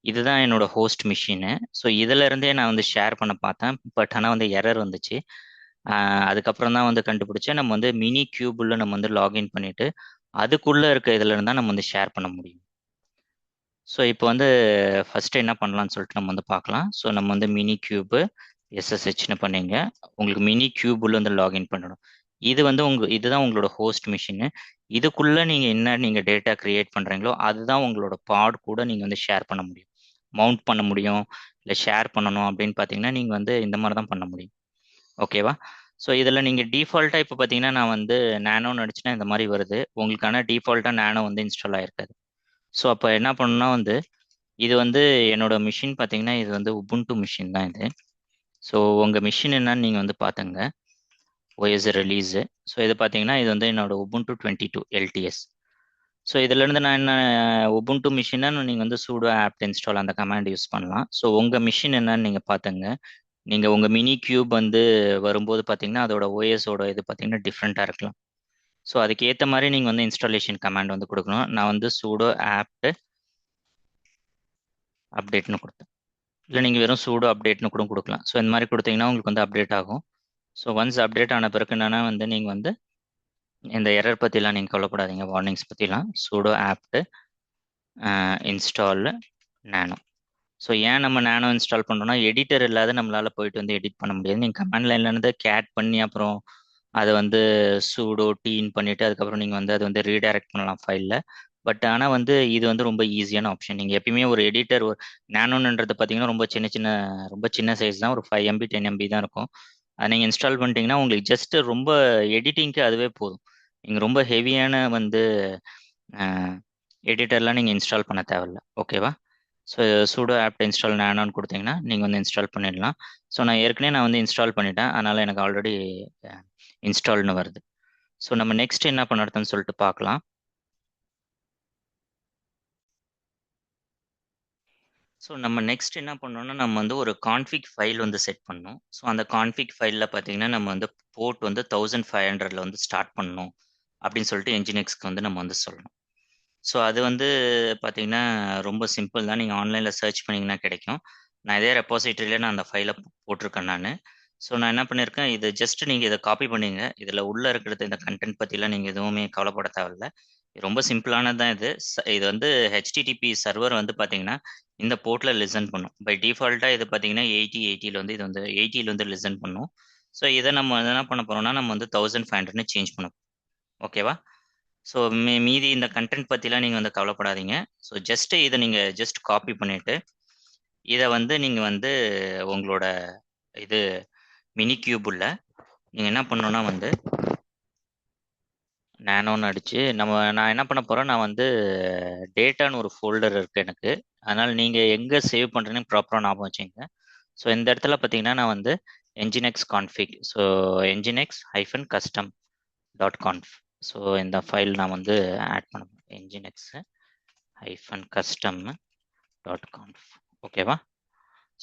இதுதான் என்னோட ஹோஸ்ட் மிஷினு. ஸோ இதுல இருந்தே நான் வந்து ஷேர் பண்ண பார்த்தேன். பட் ஆனால் வந்து எரர் வந்துச்சு. அதுக்கப்புறம் தான் வந்து கண்டுபிடிச்சேன் நம்ம வந்து மினி கியூபுள்ள நம்ம வந்து லாகின் பண்ணிட்டு அதுக்குள்ள இருக்க இதுல இருந்தால் நம்ம வந்து ஷேர் பண்ண முடியும். ஸோ இப்போ வந்து ஃபர்ஸ்ட் என்ன பண்ணலாம்னு சொல்லிட்டு நம்ம வந்து பார்க்கலாம். ஸோ நம்ம வந்து மினி கியூபு எஸ்எஸ்ஹெச்னு பண்ணீங்க. உங்களுக்கு மினி கியூபுள்ள வந்து லாகின் பண்ணணும். இது வந்து இதுதான் உங்களோட ஹோஸ்ட் மிஷினு. இதுக்குள்ள நீங்க என்ன நீங்க டேட்டா கிரியேட் பண்றீங்களோ அதுதான் உங்களோட பாட் கூட நீங்க வந்து ஷேர் பண்ண முடியும், மவுண்ட் பண்ண முடியும், இல்லை ஷேர் பண்ணணும் அப்படின்னு பார்த்தீங்கன்னா நீங்க வந்து இந்த மாதிரி தான் பண்ண முடியும். ஓகேவா? ஸோ இதில் நீங்கள் டிஃபால்ட்டாக இப்போ பார்த்தீங்கன்னா நான் வந்து நேனோன்னு அடிச்சுன்னா இந்த மாதிரி வருது. உங்களுக்கான டிஃபால்ட்டாக நேனோ வந்து இன்ஸ்டால் ஆயிருக்காது. ஸோ அப்போ என்ன பண்ணணும்னா வந்து இது வந்து என்னோட மிஷின் பார்த்தீங்கன்னா இது வந்து உபுண்டு மிஷின் தான் இது. ஸோ உங்கள் மிஷின் என்னன்னு நீங்கள் வந்து பார்த்துங்க. OS release. ஸோ இது பார்த்தீங்கன்னா இது வந்து என்னோட உபுண்டு 22 LTS. ஸோ இதுலேருந்து நான் என்ன உபுண்டு மிஷினை நீங்கள் வந்து சூடோ ஆப்ட் இன்ஸ்டால் அந்த கமாண்ட் யூஸ் பண்ணலாம். ஸோ உங்கள் மிஷின் என்னன்னு நீங்கள் பார்த்துங்க. நீங்கள் உங்கள் மினி கியூப் வந்து வரும்போது பார்த்தீங்கன்னா அதோட ஓஎஸோட இது பார்த்தீங்கன்னா டிஃப்ரெண்ட்டாக இருக்கலாம். ஸோ அதுக்கு ஏற்ற மாதிரி நீங்கள் வந்து இன்ஸ்டாலேஷன் கமாண்ட் வந்து கொடுக்கணும். நான் வந்து சூடோ ஆப்ட் அப்டேட்னு கொடுத்தேன். இல்லை நீங்கள் வெறும் சூடோ அப்டேட்னு கூட கொடுக்கலாம். ஸோ இந்த மாதிரி கொடுத்தீங்கன்னா உங்களுக்கு வந்து அப்டேட் ஆகும். ஸோ ஒன்ஸ் அப்டேட் ஆன பிறகு என்னன்னா வந்து நீங்கள் வந்து இந்த எரர் பற்றிலாம் நீங்கள் கவலைப்படாதீங்க, வார்னிங்ஸ் பற்றிலாம். சூடோ ஆப்ட் இன்ஸ்டால் நானோ. ஸோ ஏன் நம்ம நானோ இன்ஸ்டால் பண்ணுறோம்னா எடிட்டர் இல்லாத நம்மளால் போயிட்டு வந்து எடிட் பண்ண முடியாது. நீங்கள் கமாண்ட் லைன்லேருந்து கேட் பண்ணி அப்புறம் அதை வந்து சூடோ டீன் பண்ணிவிட்டு அதுக்கப்புறம் நீங்கள் வந்து அதை வந்து ரீடைரக்ட் பண்ணலாம் ஃபைலில். பட் ஆனால் வந்து இது வந்து ரொம்ப ஈஸியான ஆப்ஷன். நீங்கள் எப்பயுமே ஒரு எடிட்டர் ஒரு நானோன்றது பார்த்தீங்கன்னா ரொம்ப சின்ன சைஸ் தான், ஒரு 5 MB 10 MB தான் இருக்கும். அதை நீங்கள் இன்ஸ்டால் பண்ணிட்டீங்கன்னா உங்களுக்கு ஜஸ்ட் ரொம்ப எடிட்டிங்க்கு அதுவே போதும். நீங்கள் ரொம்ப ஹெவியான வந்து எடிட்டர்லாம் நீங்கள் இன்ஸ்டால் பண்ண தேவையில்ல. ஓகேவா? ஸோ சூடோ ஆப்ட் இன்ஸ்டால் நானோன்னு கொடுத்தீங்கன்னா நீங்கள் வந்து இன்ஸ்டால் பண்ணிடலாம். ஸோ நான் வந்து இன்ஸ்டால் பண்ணிட்டேன், அதனால் எனக்கு ஆல்ரெடி இன்ஸ்டால்னு வருது. ஸோ நம்ம நெக்ஸ்ட் என்ன பண்ணுறதுன்னு சொல்லிட்டு பார்க்கலாம். ஸோ நம்ம நெக்ஸ்ட் என்ன பண்ணோம்னா நம்ம வந்து ஒரு கான்ஃபிக் ஃபைல் வந்து செட் பண்ணணும். ஸோ அந்த கான்ஃபிக் ஃபைலில் பார்த்தீங்கன்னா நம்ம வந்து போர்ட் வந்து 1500 வந்து ஸ்டார்ட் பண்ணணும் அப்படின்னு சொல்லிட்டு என்ஜினிக்ஸ்க்கு வந்து நம்ம வந்து சொல்லணும். ஸோ அது வந்து பார்த்தீங்கன்னா ரொம்ப சிம்பிள் தான். நீங்கள் ஆன்லைனில் சர்ச் பண்ணிங்கன்னா கிடைக்கும். நான் இதே ரெப்பாசிட்டரியிலே நான் அந்த ஃபைலை போட்டிருக்கேன் நான். ஸோ நான் என்ன பண்ணியிருக்கேன், இது ஜஸ்ட் நீங்கள் இதை காப்பி பண்ணிங்க. இதில் உள்ளே இருக்கிறது இந்த கண்டென்ட் பற்றிலாம் நீங்கள் எதுவுமே கவலைப்பட தேவையில்ல. ரொம்ப சிம்பிளானது தான் இது. இது வந்து ஹெச்டிடிபி சர்வர் வந்து பார்த்தீங்கன்னா இந்த போர்ட்டில் லிசன் பண்ணும். பை டிஃபால்ட்டாக இது பார்த்தீங்கன்னா 80 வந்து இது வந்து 80 வந்து லிசன் பண்ணும். ஸோ இதை நம்ம என்ன பண்ண போகிறோம்னா நம்ம வந்து 1500 சேஞ்ச் பண்ணணும். ஓகேவா? ஸோ மீதி இந்த கண்டென்ட் பற்றிலாம் நீங்கள் வந்து கவலைப்படாதீங்க. ஸோ இதை நீங்கள் ஜஸ்ட் காப்பி பண்ணிவிட்டு இதை வந்து நீங்கள் வந்து உங்களோட இது மினி கியூப் உள்ள நீங்கள் என்ன பண்ணணும்னா வந்து நானோன்னு அடித்து நான் என்ன பண்ண போகிறேன், நான் வந்து டேட்டான்னு ஒரு ஃபோல்டர் இருக்குது எனக்கு. அதனால் நீங்கள் எங்கே சேவ் பண்ணுறேன்னு ப்ராப்பராக ஞாபகம் வச்சுங்க. ஸோ இந்த இடத்துல பார்த்தீங்கன்னா நான் வந்து nginx config, so nginx-custom.conf. So இந்த ஃபைல் நான் வந்து ஆட் பண்ண போகிறேன், nginx-custom.conf. ஓகேவா?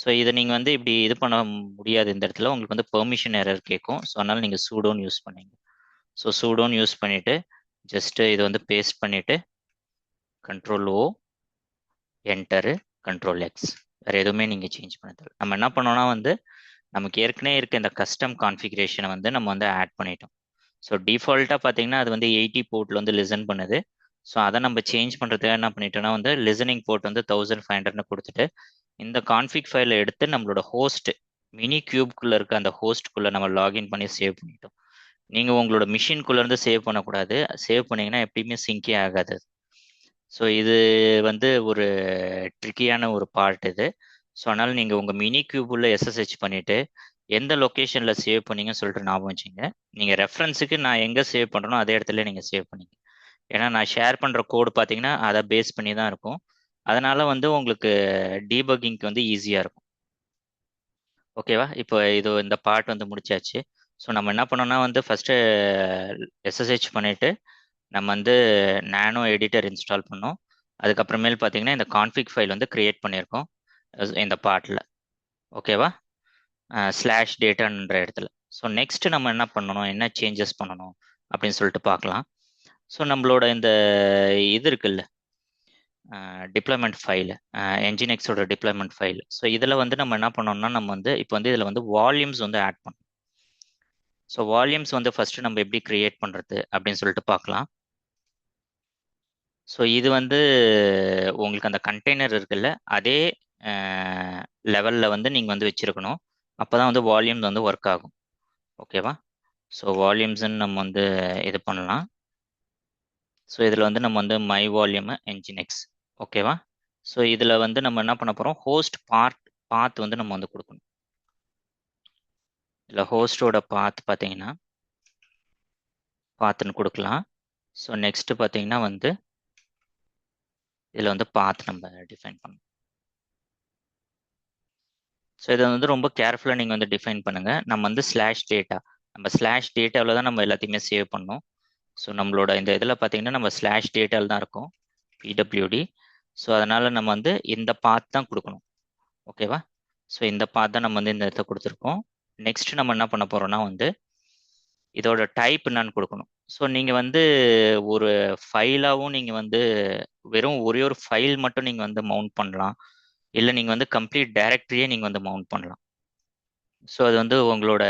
ஸோ இதை நீங்கள் வந்து இப்படி இது பண்ண முடியாது. இந்த இடத்துல உங்களுக்கு வந்து பெர்மிஷன் எரர் கேட்கும். ஸோ அதனால் நீங்கள் சூடோன்னு யூஸ் பண்ணீங்க. ஸோ சூடோன்னு யூஸ் பண்ணிவிட்டு ஜஸ்ட்டு இதை வந்து பேஸ்ட் பண்ணிவிட்டு Ctrl+O, என்டரு, Ctrl+X. வேறு எதுவுமே நீங்கள் சேஞ்ச் பண்ண தேவை. நம்ம என்ன பண்ணோம்னா வந்து நமக்கு ஏற்கனவே இருக்க இந்த கஸ்டம் கான்ஃபிகரேஷனை வந்து நம்ம வந்து ஆட் பண்ணிட்டோம். ஸோ டிஃபால்ட்டாக பார்த்தீங்கன்னா அது வந்து 80 போர்ட்டில் வந்து லிசன் பண்ணுது. ஸோ அதை நம்ம சேஞ்ச் பண்ணுறதுக்காக என்ன பண்ணிட்டோம்னா வந்து லிசனிங் போர்ட் வந்து 1500 கொடுத்துட்டு இந்த கான்ஃபிக் ஃபைலை எடுத்து நம்மளோட ஹோஸ்ட் மினி கியூப்குள்ளே இருக்க அந்த ஹோஸ்ட்குள்ளே நம்ம லாகின் பண்ணி சேவ் பண்ணிட்டோம். நீங்கள் உங்களோட மிஷின்குள்ளேருந்து சேவ் பண்ணக்கூடாது. சேவ் பண்ணிங்கன்னா எப்படியுமே சிங்கே ஆகாது. ஸோ இது வந்து ஒரு ட்ரிக்கியான ஒரு பார்ட் இது. ஸோ அதனால் நீங்கள் உங்கள் மினி கியூபுள்ள SSH பண்ணிவிட்டு எந்த லொக்கேஷனில் சேவ் பண்ணீங்கன்னு சொல்லிட்டு ஞாபகம் வச்சுங்க. நீங்கள் ரெஃபரன்ஸுக்கு நான் எங்கே சேவ் பண்ணுறனோ அதே இடத்துல நீங்கள் சேவ் பண்ணிங்க. ஏன்னா நான் ஷேர் பண்ணுற கோடு பார்த்தீங்கன்னா அதை பேஸ் பண்ணி தான் இருக்கும். அதனால் வந்து உங்களுக்கு டீபக்கிங்க்கு வந்து ஈஸியாக இருக்கும். ஓகேவா? இப்போ இந்த பார்ட் வந்து முடிச்சாச்சு. ஸோ நம்ம என்ன பண்ணோம்னா வந்து ஃபஸ்ட்டு SSH பண்ணிவிட்டு நம்ம வந்து நானோ எடிட்டர் இன்ஸ்டால் பண்ணோம். அதுக்கப்புறமேல் பார்த்தீங்கன்னா இந்த கான்ஃபிக் ஃபைல் வந்து கிரியேட் பண்ணியிருக்கோம் இந்த பார்ட்டில். ஓகேவா? ஸ்லாஷ் டேட்டான்ற இடத்துல. ஸோ நெக்ஸ்ட் நம்ம என்ன பண்ணணும், என்ன சேஞ்சஸ் பண்ணணும் அப்படின்னு சொல்லிட்டு பார்க்கலாம். ஸோ நம்மளோட இந்த இது இருக்குல்ல டிப்ளாய்மெண்ட் ஃபைல், என்ஜினிக்ஸோட டிப்ளாய்மெண்ட் ஃபைல். ஸோ இதில் வந்து நம்ம என்ன பண்ணோம்னா நம்ம வந்து இப்போ வந்து இதில் வந்து வால்யூம்ஸ் வந்து ஆட் பண்ணணும். ஸோ வால்யூம்ஸ் வந்து ஃபஸ்ட்டு நம்ம எப்படி கிரியேட் பண்ணுறது அப்படின்னு சொல்லிட்டு பார்க்கலாம். ஸோ இது வந்து உங்களுக்கு அந்த கண்டெய்னர் இருக்குல்ல அதே லெவலில் வந்து நீங்கள் வந்து வச்சுருக்கணும். அப்போ தான் வந்து வால்யூம்ஸ் வந்து ஒர்க் ஆகும். ஓகேவா? ஸோ வால்யூம்ஸ்ன்னு நம்ம வந்து இது பண்ணலாம். ஸோ இதில் வந்து நம்ம வந்து மை வால்யூம் என்ஜினிக்ஸ். ஓகேவா? ஸோ இதில் வந்து நம்ம என்ன பண்ண போகிறோம், ஹோஸ்ட் பாத் வந்து நம்ம வந்து கொடுக்கணும். இதில் ஹோஸ்டோட பாத் பார்த்தீங்கன்னா பாத்துன்னு கொடுக்கலாம். ஸோ நெக்ஸ்ட்டு பார்த்தீங்கன்னா வந்து இதில் வந்து பாத் நம்ம டிஃபைன் பண்ணணும். ஸோ இதை வந்து ரொம்ப கேர்ஃபுல்லாக நீங்கள் வந்து டிஃபைன் பண்ணுங்கள். நம்ம வந்து ஸ்லாஷ் டேட்டாவில் தான் நம்ம எல்லாத்தையுமே சேவ் பண்ணோம். ஸோ நம்மளோட இந்த இதில் பார்த்தீங்கன்னா நம்ம ஸ்லாஷ் டேட்டாவில் தான் இருக்கும், PWD. ஸோ அதனால் நம்ம வந்து இந்த பாத் தான் கொடுக்கணும். ஓகேவா? ஸோ இந்த பாத் தான் நம்ம வந்து இந்த இடத்த கொடுத்துருக்கோம். நெக்ஸ்ட் நம்ம என்ன பண்ண போறோம்னா வந்து இதோட டைப் என்னன்னு கொடுக்கணும். ஸோ நீங்கள் வந்து ஒரு ஃபைலாகவும் நீங்கள் வந்து வெறும் ஒரே ஒரு ஃபைல் மட்டும் நீங்கள் வந்து மவுண்ட் பண்ணலாம், இல்லை நீங்கள் வந்து கம்ப்ளீட் டைரக்டரியே நீங்கள் வந்து மவுண்ட் பண்ணலாம். ஸோ அது வந்து உங்களோட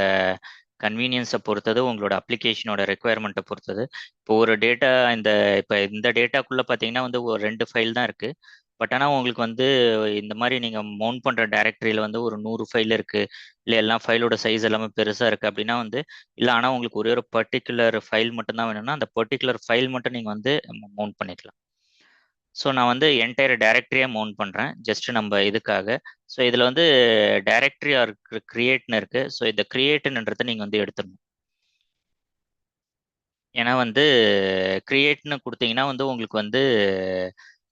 கன்வீனியன்ஸை பொறுத்தது, உங்களோட அப்ளிகேஷனோட ரெக்குயர்மெண்ட்டை பொறுத்தது. இப்போ ஒரு டேட்டா இப்போ இந்த டேட்டாக்குள்ளே பார்த்தீங்கன்னா வந்து ஒரு 2 ஃபைல் தான் இருக்குது. பட் ஆனால் உங்களுக்கு வந்து இந்த மாதிரி நீங்கள் மவுண்ட் பண்ணுற டைரக்டரியில் வந்து ஒரு 100 ஃபைல் இருக்குது, இல்லை எல்லா ஃபைலோட சைஸ் எல்லாமே பெருசாக இருக்குது அப்படின்னா வந்து, இல்லை ஆனால் உங்களுக்கு ஒரே ஒரு பர்டிகுலர் ஃபைல் மட்டும் தான் வேணும்னா அந்த பர்டிகுலர் ஃபைல் மட்டும் நீங்கள் வந்து மவுண்ட் பண்ணிக்கலாம். ஸோ நான் வந்து என்டையர் டைரக்டரியாக மவுண்ட் பண்ணுறேன் ஜஸ்ட் நம்ம இதுக்காக. ஸோ இதில் வந்து டைரக்டரி ஆர் கிரியேட்னு இருக்குது. ஸோ இந்த கிரியேட்டுன்றதை நீங்கள் வந்து எடுத்துடணும். ஏன்னா வந்து கிரியேட்னு கொடுத்தீங்கன்னா வந்து உங்களுக்கு வந்து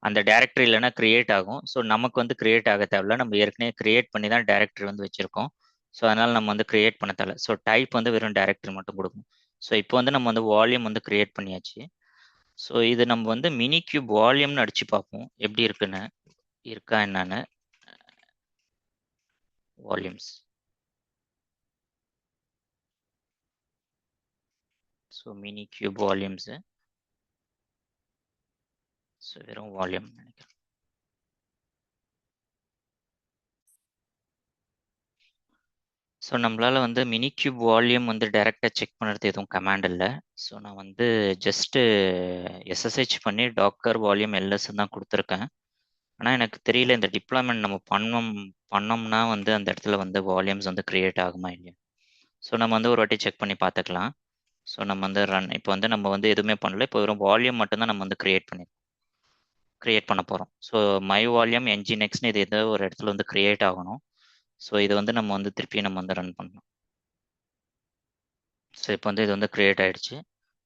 அந்த டைரக்டரி இல்லைன்னா கிரியேட் ஆகும். ஸோ நமக்கு வந்து கிரியேட் ஆக தேவையில்ல, நம்ம ஏற்கனவே கிரியேட் பண்ணி தான் டைரக்டரி வந்து வச்சுருக்கோம். ஸோ அதனால் நம்ம வந்து கிரியேட் பண்ண தேவை. ஸோ டைப் வந்து வெறும் டைரக்டரி மட்டும் கொடுக்கணும். ஸோ இப்போ வந்து நம்ம வந்து வால்யூம் வந்து கிரியேட் பண்ணியாச்சு. ஸோ இது நம்ம வந்து மினி கியூப் வால்யூம்னு அடிச்சு பார்ப்போம் எப்படி இருக்குன்னு, இருக்கா என்னன்னு. Volumes. So minikube volumes. So வெறும் வால்யூம் நினைக்கிறேன். ஸோ நம்மளால் வந்து மினி கியூப் வால்யூம் வந்து டைரெக்டாக செக் பண்ணுறது எதுவும் கமாண்ட் இல்லை. ஸோ நான் வந்து ஜஸ்ட்டு எஸ்எஸ்ஹெச் பண்ணி டாக்கர் வால்யூம் எல்எஸ் தான் கொடுத்துருக்கேன். ஆனால் எனக்கு தெரியல இந்த டிப்ளாய்மெண்ட் நம்ம பண்ணோம்னா வந்து அந்த இடத்துல வந்து வால்யூம்ஸ் வந்து க்ரியேட் ஆகுமா இல்லையா. ஸோ நம்ம வந்து ஒரு வாட்டி செக் பண்ணி பார்த்துக்கலாம். ஸோ நம்ம வந்து இப்போ வந்து நம்ம வந்து எதுவுமே பண்ணல, இப்போ வெறும் வால்யூம் மட்டும்தான் நம்ம வந்து கிரியேட் பண்ண போகிறோம். ஸோ மை வால்யூம் என்ஜினெக்ஸ்னு இது ஏதோ ஒரு இடத்துல வந்து கிரியேட் ஆகணும். ஸோ இது வந்து நம்ம வந்து திருப்பி நம்ம வந்து ரன் பண்ணணும். ஸோ இப்போ வந்து இது வந்து கிரியேட் ஆகிடுச்சு.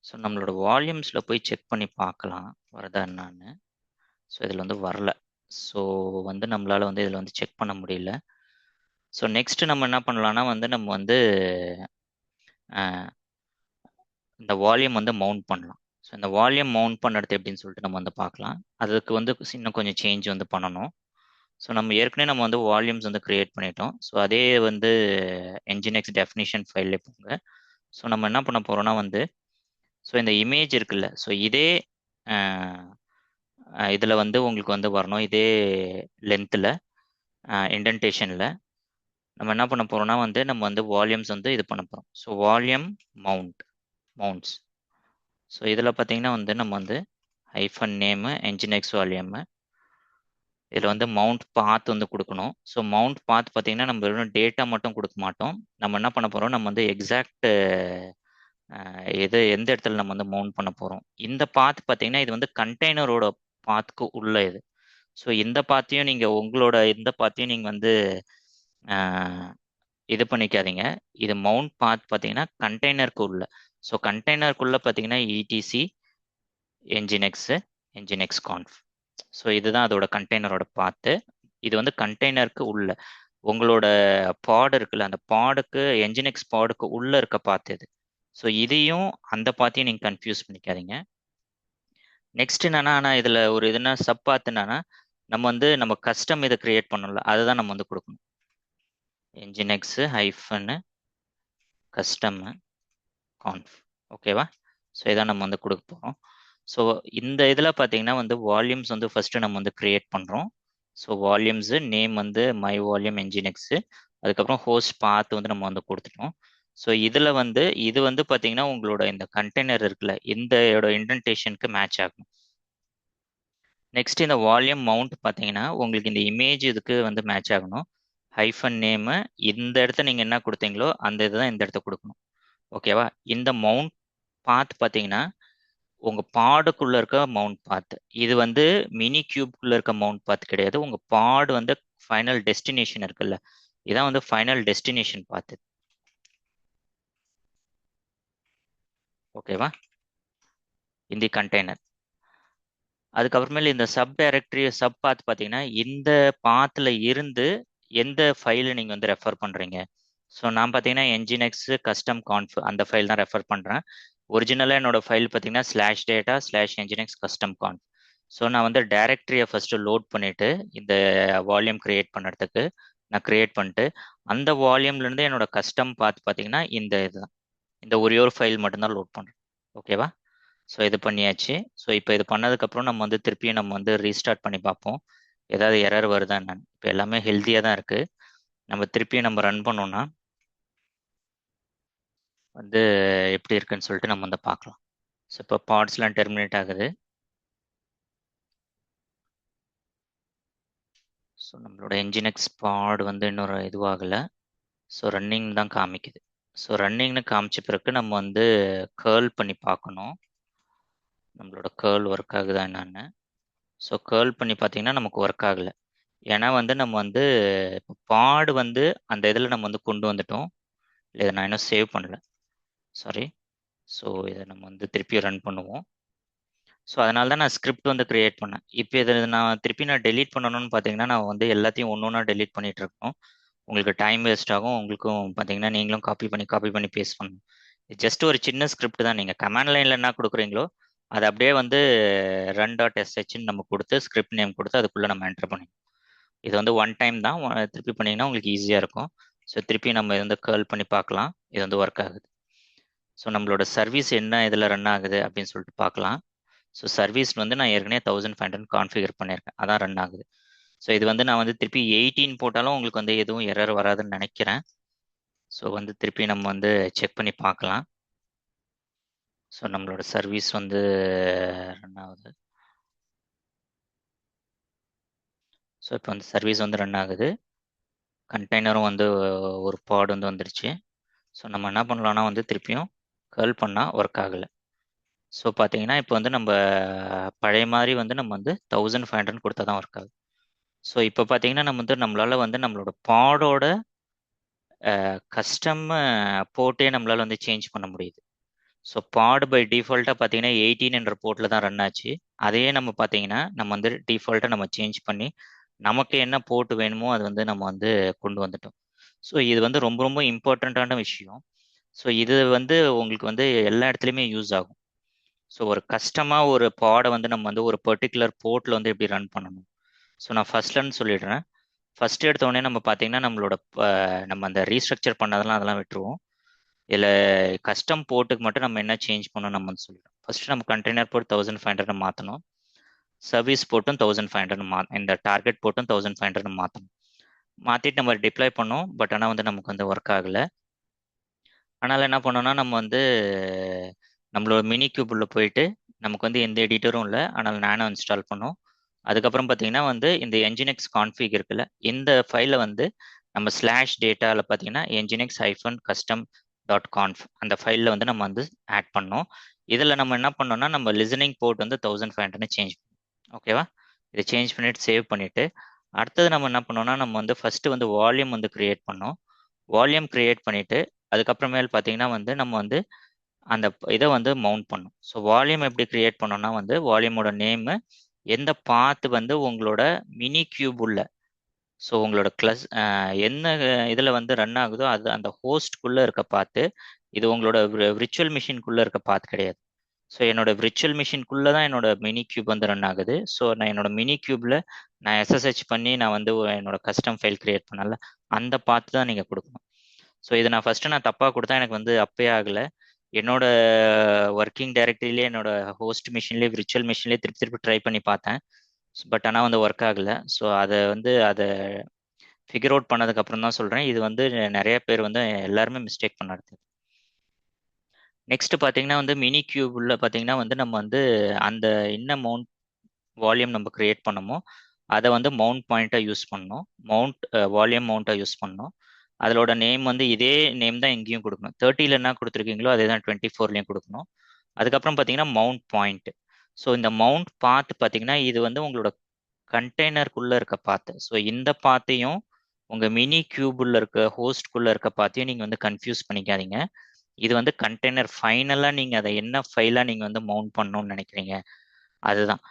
ஸோ நம்மளோட வால்யூம்ஸில் போய் செக் பண்ணி பார்க்கலாம் வருதா என்னான்னு. ஸோ இதில் வந்து வரல. ஸோ வந்து நம்மளால் வந்து இதில் வந்து செக் பண்ண முடியல. ஸோ நெக்ஸ்ட் நம்ம என்ன பண்ணலாம்னா வந்து நம்ம வந்து இந்த வால்யூம் வந்து மவுண்ட் பண்ணலாம். ஸோ இந்த வால்யூம் மவுண்ட் பண்ணுறது எப்படின்னு சொல்லிட்டு நம்ம வந்து பார்க்கலாம். அதுக்கு வந்து இன்னும் கொஞ்சம் சேஞ்ச் வந்து பண்ணணும். ஸோ நம்ம ஏற்கனவே நம்ம வந்து வால்யூம்ஸ் வந்து கிரியேட் பண்ணிட்டோம். ஸோ அதே வந்து என்ஜினெக்ஸ் டெஃபினிஷன் ஃபைல்லே போங்க. ஸோ நம்ம என்ன பண்ண போகிறோம்னா வந்து ஸோ இந்த இமேஜ் இருக்குல்ல, ஸோ இதே இதில் வந்து உங்களுக்கு வந்து வரணும், இதே லென்த்தில் இண்டென்டேஷனில் நம்ம என்ன பண்ண போகிறோம்னா வந்து நம்ம வந்து வால்யூம்ஸ் வந்து இது பண்ண போகிறோம். So volume mounts. ஸோ இதில் பார்த்தீங்கன்னா வந்து நம்ம வந்து ஹைஃபன் நேமு என்ஜினெக்ஸ் வால்யூமு, இதில் வந்து மவுண்ட் பாத் வந்து கொடுக்கணும். ஸோ மவுண்ட் பாத் பார்த்தீங்கன்னா நம்ம வெறும் டேட்டா மட்டும் கொடுக்க மாட்டோம். நம்ம என்ன பண்ண போகிறோம், நம்ம வந்து எக்ஸாக்ட் எந்த இடத்துல நம்ம வந்து மவுண்ட் பண்ண போகிறோம். இந்த பாத் பார்த்தீங்கன்னா இது வந்து கண்டெய்னரோட பாத்துக்கு உள்ள இது. ஸோ இந்த பாத்தையும் நீங்கள் உங்களோட இந்த பாத்தையும் நீங்கள் வந்து இது பண்ணிக்காதீங்க. இது மவுண்ட் பாத் பார்த்தீங்கன்னா கண்டெய்னருக்கு உள்ள. ஸோ கண்டெய்னருக்குள்ள பார்த்தீங்கன்னா இடிசி என்ஜினெக்ஸ் கான்ஃப். ஸோ இதுதான் அதோட கண்டெய்னரோட பாத்து. இது வந்து கண்டெய்னருக்கு உள்ள உங்களோட பாட் இருக்குல்ல, அந்த பாடுக்கு என்ஜினெக்ஸ் பாடுக்கு உள்ள இருக்க பாத்து இது. ஸோ இதையும் அந்த பாத்தையும் நீங்கள் கன்ஃபியூஸ் பண்ணிக்காதீங்க. நெக்ஸ்ட் என்னன்னா, ஆனால் இதில் ஒரு இதுனா சப் பாத் என்னன்னா, நம்ம வந்து நம்ம கஸ்டம் இதை கிரியேட் பண்ணல, அதுதான் நம்ம வந்து கொடுக்கணும். Nginx hyphen custom கான்ஃப். ஓகேவா. ஸோ இதான் நம்ம வந்து கொடுக்க போகிறோம். ஸோ இந்த இதில் பார்த்தீங்கன்னா வந்து வால்யூம்ஸ் வந்து ஃபர்ஸ்ட் நம்ம வந்து கிரியேட் பண்ணுறோம். ஸோ வால்யூம்ஸு நேம் வந்து மை வால்யூம் என்ஜினெக்ஸு, அதுக்கப்புறம் ஹோஸ்ட் பாத் வந்து நம்ம வந்து கொடுத்துட்டோம். ஸோ இதில் வந்து இது வந்து பார்த்தீங்கன்னா உங்களோட இந்த கண்டெய்னர் இருக்குல்ல, இந்த இண்டென்டேஷனுக்கு மேட்ச் ஆகும். நெக்ஸ்ட் இந்த வால்யூம் மவுண்ட் பார்த்தீங்கன்னா உங்களுக்கு இந்த இமேஜ் இதுக்கு வந்து மேட்ச் ஆகணும். ஹைஃபன் நேமு இந்த இடத்த நீங்கள் என்ன கொடுத்தீங்களோ அந்த இதுதான் இந்த இடத்த கொடுக்கணும். ஓகேவா. இந்த மவுண்ட் பாத் பார்த்தீங்கன்னா உங்கள் பாடுக்குள்ளே இருக்க மவுண்ட் பாத். இது வந்து மினி கியூப்குள்ளே இருக்க மவுண்ட் பாத் கிடையாது. உங்கள் பாடு வந்து ஃபைனல் டெஸ்டினேஷன் இருக்குல்ல, இதான் வந்து ஃபைனல் டெஸ்டினேஷன் பாத்து. ஓகேவா. இந்த கண்டெய்னர். அதுக்கப்புறமேல இந்த சப் டைரக்டரி சப் பாத் பார்த்தீங்கன்னா இந்த பாத்தில் இருந்து எந்த ஃபைலை நீங்கள் வந்து ரெஃபர் பண்ணுறீங்க. ஸோ நான் பார்த்தீங்கன்னா என்ஜினெக்ஸ் கஸ்டம் கான்ஃப் அந்த ஃபைல் தான் ரெஃபர் பண்ணுறேன். ஒரிஜினலாக என்னோட ஃபைல் பார்த்தீங்கன்னா /data/nginx custom conf. ஸோ நான் வந்து டைரக்டரியை ஃபர்ஸ்ட் லோட் பண்ணிட்டு இந்த வால்யூம் கிரியேட் பண்ணுறதுக்கு நான் கிரியேட் பண்ணிட்டு அந்த வால்யூம்லேருந்து என்னோட கஸ்டம் பார்த்தீங்கன்னா இந்த இதுதான், இந்த ஒரே ஒரு ஃபைல் மட்டும்தான் லோட் பண்ணுறேன். ஓகேவா? ஸோ இது பண்ணியாச்சு. ஸோ இப்போ இது பண்ணதுக்கப்புறம் நம்ம வந்து திருப்பியும் நம்ம வந்து ரீஸ்டார்ட் பண்ணி பார்ப்போம் ஏதாவது எரர் வருதா என்னன்னு. இப்போ எல்லாமே ஹெல்த்தியாக தான் இருக்குது. நம்ம திருப்பியும் நம்ம ரன் பண்ணோம்னா வந்து எப்படி இருக்குன்னு சொல்லிட்டு நம்ம வந்து பார்க்கலாம். ஸோ இப்போ பார்ட்ஸ்லாம் டெர்மினேட் ஆகுது. ஸோ நம்மளோட என்ஜினெக்ஸ் பாட் வந்து இன்னொரு இதுவாகலை. ஸோ ரன்னிங் தான் காமிக்குது. ஸோ ரன்னிங்னு காமிச்ச பிறகு நம்ம வந்து கேர்ள் பண்ணி பார்க்கணும் நம்மளோட கேர்ள் ஒர்க் ஆகுதா என்னன்னு. ஸோ கேர்ள் பண்ணி பார்த்தீங்கன்னா நமக்கு ஒர்க் ஆகலை. ஏன்னா வந்து நம்ம வந்து இப்போ பாடு வந்து அந்த இதில் நம்ம வந்து கொண்டு வந்துட்டோம். இல்லை, இதை நான் இன்னும் சேவ் பண்ணல, சாரி. ஸோ இதை நம்ம வந்து திருப்பி ரன் பண்ணுவோம். ஸோ அதனால தான் நான் ஸ்கிரிப்ட் வந்து கிரியேட் பண்ணேன். இப்போ இதை நான் திருப்பி நான் டெலீட் பண்ணணும்னு பார்த்தீங்கன்னா நான் வந்து எல்லாத்தையும் ஒன்று ஒன்றா டெலீட் பண்ணிட்டு இருக்கணும். உங்களுக்கு டைம் வேஸ்ட் ஆகும். உங்களுக்கும் பார்த்தீங்கன்னா நீங்களும் காப்பி பண்ணி பேஸ்ட் பண்ணணும். ஜஸ்ட் ஒரு சின்ன ஸ்கிரிப்ட் தான். நீங்கள் கமாண்ட் லைனில் என்ன கொடுக்குறீங்களோ அது அப்படியே வந்து run.shன்னு நம்ம கொடுத்து ஸ்கிரிப்ட் நேம் கொடுத்து அதுக்குள்ளே நம்ம என்டர் பண்ணிக்கணும். இது வந்து ஒன் டைம் தான். திருப்பி பண்ணிங்கன்னா உங்களுக்கு ஈஸியாக இருக்கும். ஸோ திருப்பி நம்ம இது வந்து கேர்ள் பண்ணி பார்க்கலாம். இது வந்து ஒர்க் ஆகுது. ஸோ நம்மளோட சர்வீஸ் என்ன இதில் ரன் ஆகுது அப்படின்னு சொல்லிட்டு பார்க்கலாம். ஸோ சர்வீஸ் வந்து நான் ஏற்கனவே 1500 கான்ஃபிகர் பண்ணியிருக்கேன், அதான் ரன் ஆகுது. ஸோ இது வந்து நான் வந்து திருப்பி 18 போட்டாலும் உங்களுக்கு வந்து எதுவும் எரர் வராதுன்னு நினைக்கிறேன். ஸோ வந்து திருப்பி நம்ம வந்து செக் பண்ணி பார்க்கலாம். ஸோ நம்மளோட சர்வீஸ் வந்து ரன் ஆகுது. ஸோ இப்போ வந்து சர்வீஸ் வந்து ரன் ஆகுது. கண்டெய்னரும் வந்து ஒரு பாட் வந்து வந்துருச்சு. ஸோ நம்ம என்ன பண்ணலாம்னா வந்து திருப்பியும் கேர்ள் பண்ணால் ஒர்க் ஆகலை. ஸோ பார்த்தீங்கன்னா இப்போ வந்து நம்ம பழைய மாதிரி வந்து நம்ம வந்து 1500 கொடுத்தா தான் ஒர்க் ஆகுது. ஸோ இப்போ பார்த்தீங்கன்னா நம்ம வந்து நம்மளால வந்து நம்மளோட பாடோட கஸ்டம் போர்ட்டே நம்மளால வந்து சேஞ்ச் பண்ண முடியுது. ஸோ பாட் பை டிஃபால்ட்டாக பார்த்தீங்கன்னா 18 என்ற போர்ட்டில் தான் ரன் ஆச்சு. அதையே நம்ம பார்த்தீங்கன்னா நம்ம வந்து டிஃபால்ட்டாக நம்ம சேஞ்ச் பண்ணி நமக்கு என்ன போர்ட் வேணுமோ அது வந்து நம்ம வந்து கொண்டு வந்துட்டோம். ஸோ இது வந்து ரொம்ப ரொம்ப இம்பார்ட்டண்ட்டான விஷயம். ஸோ இது வந்து உங்களுக்கு வந்து எல்லா இடத்துலையுமே யூஸ் ஆகும். ஸோ ஒரு கஸ்டமாக ஒரு பாடை வந்து நம்ம வந்து ஒரு பர்டிகுலர் போர்ட்டில் வந்து எப்படி ரன் பண்ணணும். ஸோ நான் ஃபர்ஸ்ட்லன்னு சொல்லிடுறேன். ஃபர்ஸ்ட் எடுத்த உடனே நம்ம பார்த்தீங்கன்னா நம்மளோட நம்ம அந்த ரீஸ்ட்ரக்சர் பண்ணதெல்லாம் அதெல்லாம் விட்டுருவோம். இதில் கஸ்டம் போர்ட்டுக்கு மட்டும் நம்ம என்ன சேஞ்ச் பண்ணணும் நம்ம வந்து சொல்லிடுறோம். ஃபர்ஸ்ட் நம்ம கண்டெய்னர் போர்ட் 1500 மாற்றணும். சர்வீஸ் போர்ட்டும் 1500 இந்த டார்கெட் போர்ட்டும் 1500 மாற்றணும். மாற்றிட்டு நம்ம டிப்ளாய் பண்ணோம். பட் ஆனால் வந்து நமக்கு வந்து ஒர்க் ஆகலை. அதனால் என்ன பண்ணோம்னா நம்ம வந்து நம்மளோட மினி கியூபில் போயிட்டு நமக்கு வந்து எந்த எடிட்டரும் இல்லை, ஆனால் நானும் இன்ஸ்டால் பண்ணோம். அதுக்கப்புறம் பார்த்தீங்கன்னா வந்து இந்த என்ஜினெக்ஸ் கான்ஃபிக் இருக்குல்ல, இந்த ஃபைலை வந்து நம்ம ஸ்லாஷ் டேட்டாவில் பார்த்தீங்கன்னா nginx-custom.conf அந்த ஃபைலில் வந்து நம்ம வந்து ஆட் பண்ணோம். இதில் நம்ம என்ன பண்ணோம்னா நம்ம லிசனிங் போர்ட் வந்து 1500 சேஞ்ச் பண்ணோம். ஓகேவா? இதை சேஞ்ச் பண்ணிட்டு சேவ் பண்ணிட்டு அடுத்தது நம்ம என்ன பண்ணோம்னா நம்ம வந்து ஃபர்ஸ்ட் வந்து வால்யூம் வந்து கிரியேட் பண்ணோம். வால்யூம் கிரியேட் பண்ணிட்டு அதுக்கப்புறமேல் பார்த்தீங்கன்னா வந்து நம்ம வந்து அந்த இதை வந்து மவுண்ட் பண்ணும். ஸோ வால்யூம் எப்படி கிரியேட் பண்ணோம்னா வந்து வால்யூமோட நேமு எந்த பாத்து வந்து உங்களோட மினி கியூப் உள்ள, ஸோ உங்களோட என்ன இதில் வந்து ரன் ஆகுதோ அது அந்த ஹோஸ்ட்குள்ளே இருக்க பாத்து. இது உங்களோட விர்ச்சுவல் மிஷின்குள்ளே இருக்க பாத்து கிடையாது. ஸோ என்னோட விர்ச்சுவல் மிஷின்குள்ளே தான் என்னோட மினி கியூப் வந்து ரன் ஆகுது. ஸோ நான் என்னோட மினி கியூப்ல நான் SSH பண்ணி நான் வந்து என்னோட கஸ்டம் ஃபைல் கிரியேட் பண்ணல, அந்த பாத்து தான் நீங்கள் கொடுக்கணும். ஸோ இதை நான் ஃபர்ஸ்ட் நான் தப்பாக கொடுத்தா எனக்கு வந்து அப்பே ஆகலை. என்னோட ஒர்க்கிங் டைரக்டரியிலே என்னோட ஹோஸ்ட் மிஷின்லேயே விர்ச்சுவல் மிஷின்லேயே திருப்பி திருப்பி ட்ரை பண்ணி பார்த்தேன். பட் ஆனால் வந்து ஒர்க் ஆகலை. ஸோ அதை ஃபிகர் அவுட் பண்ணதுக்கு அப்புறம் தான் சொல்கிறேன். இது வந்து நிறைய பேர் வந்து எல்லாருமே மிஸ்டேக் பண்ணுறது. நெக்ஸ்ட் பார்த்தீங்கன்னா வந்து மினி கியூப் உள்ள பார்த்தீங்கன்னா வந்து நம்ம வந்து அந்த என்ன மவுண்ட் வால்யூம் நம்ம கிரியேட் பண்ணமோ அதை வந்து மவுண்ட் பாயிண்ட்டாக யூஸ் பண்ணணும். வால்யூம் மவுண்ட்டாக யூஸ் பண்ணணும். அதோட நேம் வந்து இதே நேம் தான் எங்கேயும் கொடுக்கணும். 30ல் என்ன கொடுத்துருக்கீங்களோ அதே தான் 24லையும் கொடுக்கணும். அதுக்கப்புறம் பார்த்தீங்கன்னா மவுண்ட் பாயிண்ட். ஸோ இந்த மவுண்ட் பாத் பார்த்தீங்கன்னா இது வந்து உங்களோட கண்டெய்னருக்குள்ளே இருக்க பாத்து. ஸோ இந்த பாத்தையும் உங்கள் மினி கியூபுள்ள இருக்க ஹோஸ்ட்குள்ளே இருக்க பாத்தையும் நீங்கள் வந்து கன்ஃபியூஸ் பண்ணிக்காதீங்க. இது வந்து கண்டெய்னர் ஃபைனலாக நீங்கள் அதை என்ன ஃபைலாக நீங்கள் வந்து மவுண்ட் பண்ணணும்னு நினைக்கிறீங்க அதுதான்.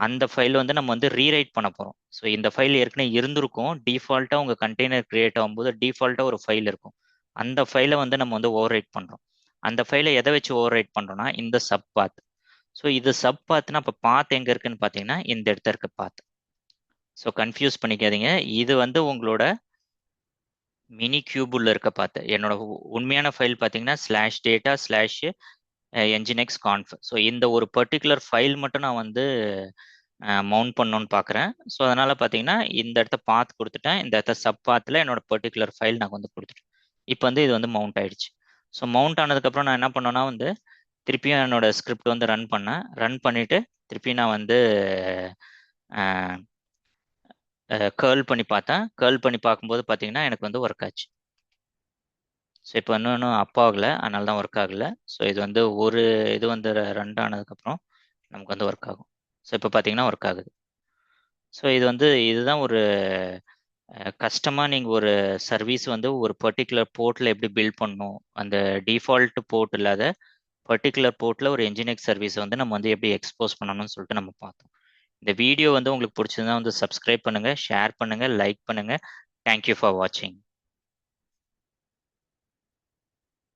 அந்த ஃபைல் வந்து நம்ம வந்து ரீரைட் பண்ண போகிறோம். ஸோ இந்த ஃபைல் ஏற்கனவே இருந்திருக்கும். டிஃபால்ட்டாக உங்கள் கண்டெய்னர் கிரியேட் ஆகும்போது டிஃபால்ட்டாக ஒரு ஃபைல் இருக்கும். அந்த ஃபைலை வந்து நம்ம வந்து ஓவர் ரைட் பண்ணுறோம். அந்த ஃபைலை எதை வச்சு ஓவர் ரைட் பண்ணுறோம்னா இந்த சப் பாத். ஸோ இது சப் பாத்னா இப்போ பாத் எங்கே இருக்குன்னு பார்த்தீங்கன்னா இந்த இடத்த இருக்க பாத். ஸோ கன்ஃபியூஸ் பண்ணிக்காதீங்க. இது வந்து உங்களோட மினி கியூப் உள்ள இருக்க பார்த்தேன். என்னோட உண்மையான ஃபைல் பார்த்தீங்கன்னா /data/ nginx conf. ஸோ இந்த ஒரு பர்டிகுலர் ஃபைல் மட்டும் நான் வந்து மவுண்ட் பண்ணணும்னு பார்க்குறேன். ஸோ அதனால பார்த்தீங்கன்னா இந்த இடத்த பாத் கொடுத்துட்டேன். இந்த இடத்த சப் பாத்தில் என்னோட பர்டிகுலர் ஃபைல் நான் வந்து கொடுத்துட்டேன். இப்போ வந்து இது வந்து மவுண்ட் ஆயிடுச்சு. ஸோ மவுண்ட் ஆனதுக்கப்புறம் நான் என்ன பண்ணேன்னா வந்து திருப்பியும் என்னோட ஸ்கிரிப்ட் வந்து ரன் பண்ணேன். ரன் பண்ணிட்டு திருப்பி நான் வந்து கேர்ள் பண்ணி பார்த்தேன். கேர்ள் பண்ணி பார்க்கும்போது பார்த்தீங்கன்னா எனக்கு வந்து ஒர்க் ஆச்சு. ஸோ இப்போ இன்னும் அப் ஆகலை, அதனால தான் ஒர்க் ஆகலை. ஸோ இது வந்து ஒரு இது வந்து ரன் ஆனதுக்கப்புறம் நமக்கு வந்து ஒர்க் ஆகும். ஸோ இப்போ பார்த்தீங்கன்னா ஒர்க் ஆகுது. ஸோ இது வந்து இதுதான் ஒரு கஷ்டமாக நீங்கள் ஒரு சர்வீஸ் வந்து ஒரு பர்டிகுலர் போர்ட்டில் எப்படி பில்ட் பண்ணணும், அந்த டிஃபால்ட் போர்ட் இல்லாத பர்டிகுலர் போர்ட்டில் ஒரு என்ஜினியரிங் சர்வீஸ் வந்து நம்ம வந்து எப்படி எக்ஸ்போஸ் பண்ணணும்னு சொல்லிட்டு நம்ம பார்த்தோம். இந்த வீடியோ வந்து உங்களுக்கு பிடிச்சிருந்தா வந்து சப்ஸ்கிரைப் பண்ணுங்கள், ஷேர் பண்ணுங்கள், லைக் பண்ணுங்கள். தேங்க்யூ ஃபார் வாட்சிங்.